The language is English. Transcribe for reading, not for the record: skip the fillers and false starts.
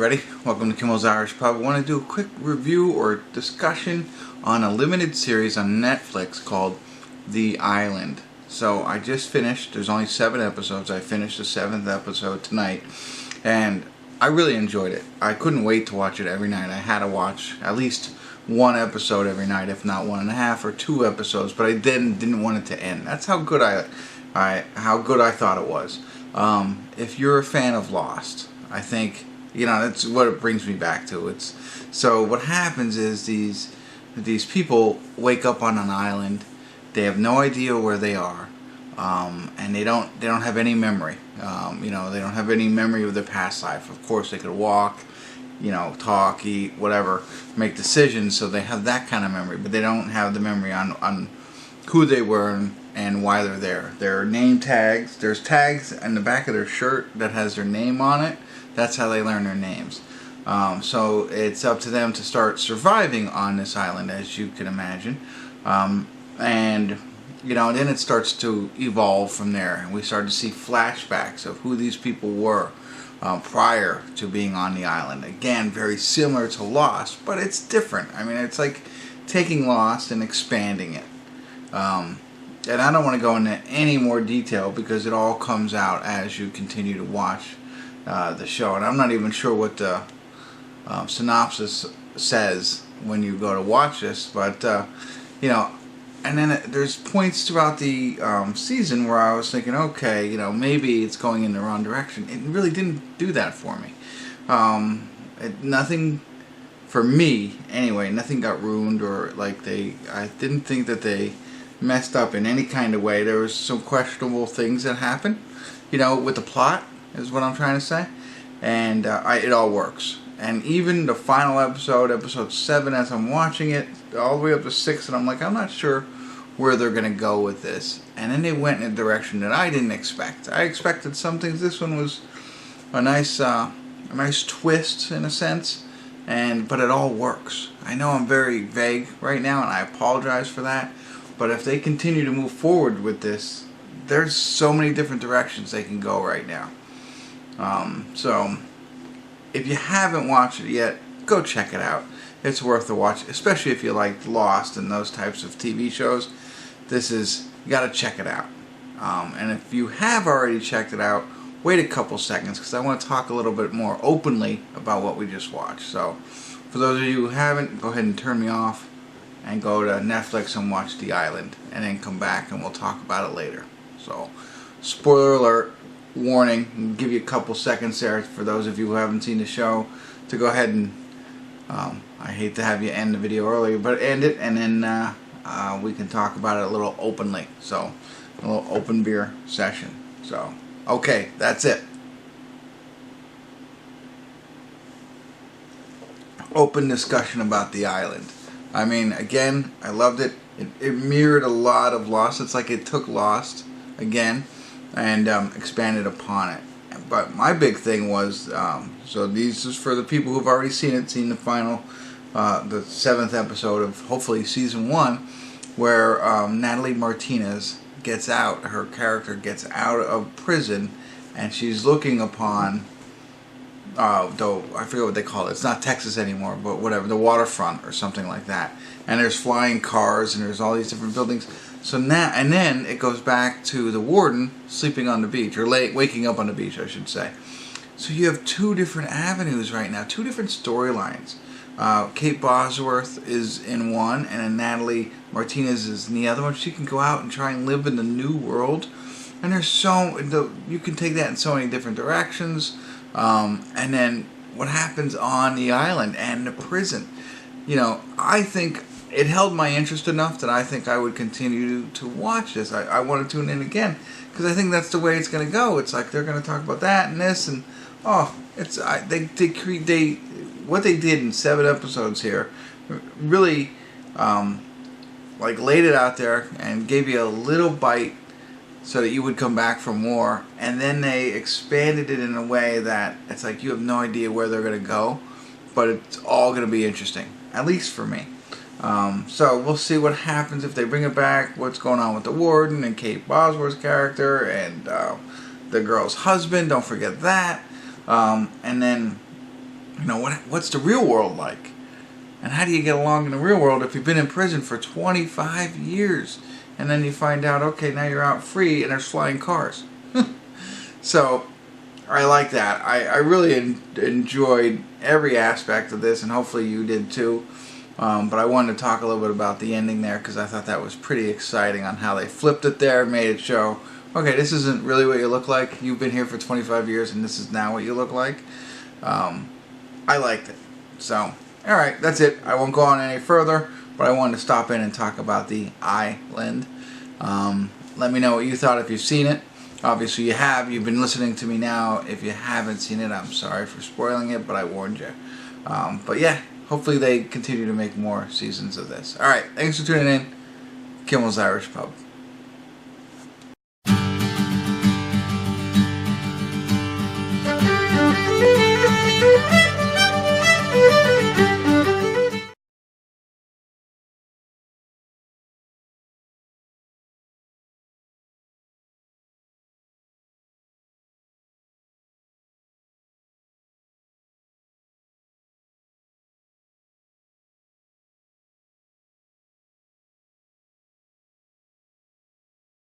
everybody, welcome to Kimmel's Irish Pub. I want to do a quick review or discussion on a limited series on Netflix called The Island. So I just finished, there's only 7 episodes, I finished the 7th episode tonight, and I really enjoyed it. I couldn't wait to watch it every night. I had to watch at least 1 episode every night, if not 1.5 or 2 episodes, but I didn't want it to end. That's how good I thought it was. If you're a fan of Lost, I think, that's what it brings me back to. So what happens is these people wake up on an island. They have no idea where they are, and they don't have any memory. They don't have any memory of their past life. Of course, they could walk, talk, eat, whatever, make decisions. So they have that kind of memory, but they don't have the memory on who they were and why they're there. Their name tags. There's tags in the back of their shirt that has their name on it. That's how they learn their names. So it's up to them to start surviving on this island, as you can imagine. And then it starts to evolve from there. And we start to see flashbacks of who these people were prior to being on the island. Again, very similar to Lost, but it's different. I mean, it's like taking Lost and expanding it. And I don't want to go into any more detail because it all comes out as you continue to watch the show. And I'm not even sure what the synopsis says when you go to watch this, but and then there's points throughout the season where I was thinking, okay, maybe it's going in the wrong direction. It really didn't do that for me. Nothing, for me anyway, nothing got ruined or I didn't think that they messed up in any kind of way. There was some questionable things that happened, with the plot, is what I'm trying to say. And it all works. And even the final episode 7, as I'm watching it, all the way up to 6, and I'm like, I'm not sure where they're going to go with this. And then they went in a direction that I didn't expect. I expected some things. This one was a nice twist in a sense, but it all works. I know I'm very vague right now, and I apologize for that. But if they continue to move forward with this, there's so many different directions they can go right now. So if you haven't watched it yet, go check it out. It's worth the watch, especially if you like Lost and those types of TV shows. You got to check it out. And if you have already checked it out, wait a couple seconds because I want to talk a little bit more openly about what we just watched. So for those of you who haven't, go ahead and turn me off and go to Netflix and watch The Island, and then come back and we'll talk about it later. So, spoiler alert, warning, I'll give you a couple seconds there for those of you who haven't seen the show to go ahead and, I hate to have you end the video early, but end it, and then we can talk about it a little openly. So, a little open beer session. So, okay, that's it. Open discussion about The Island. I mean, again, I loved it. It mirrored a lot of Lost. It's like it took Lost again and expanded upon it. But my big thing was, so this is for the people who've already seen the final, the 7th episode of hopefully season 1, where Natalie Martinez gets out. Her character gets out of prison, and she's looking upon. Though I forget what they call it. It's not Texas anymore, but whatever, the waterfront or something like that. And there's flying cars and there's all these different buildings. So now, and then it goes back to the warden sleeping on the beach, or waking up on the beach, I should say. So you have 2 different avenues right now, 2 different storylines. Kate Bosworth is in one, and then Natalie Martinez is in the other one. She can go out and try and live in the new world, and you can take that in so many different directions. And then what happens on the island and the prison. I think it held my interest enough that I think I would continue to watch this. I want to tune in again because I think that's the way it's going to go. It's like they're going to talk about that and this and what they did in 7 episodes here really laid it out there and gave you a little bite so that you would come back for more, and then they expanded it in a way that it's like you have no idea where they're going to go, but it's all going to be interesting, at least for me. So we'll see what happens if they bring it back, what's going on with the warden and Kate Bosworth's character and the girl's husband, don't forget that. And then you know, what's the real world like? And how do you get along in the real world if you've been in prison for 25 years? And then you find out, okay, now you're out free and there's flying cars. So, I like that. I really enjoyed every aspect of this, and hopefully you did too. But I wanted to talk a little bit about the ending there, because I thought that was pretty exciting on how they flipped it there, made it show, okay, this isn't really what you look like. You've been here for 25 years and this is now what you look like. I liked it. So, alright, that's it. I won't go on any further, but I wanted to stop in and talk about the Island. Let me know what you thought if you've seen it. Obviously you have. You've been listening to me now. If you haven't seen it, I'm sorry for spoiling it, but I warned you. But yeah, hopefully they continue to make more seasons of this. Alright, thanks for tuning in. Kimmel's Irish Pub.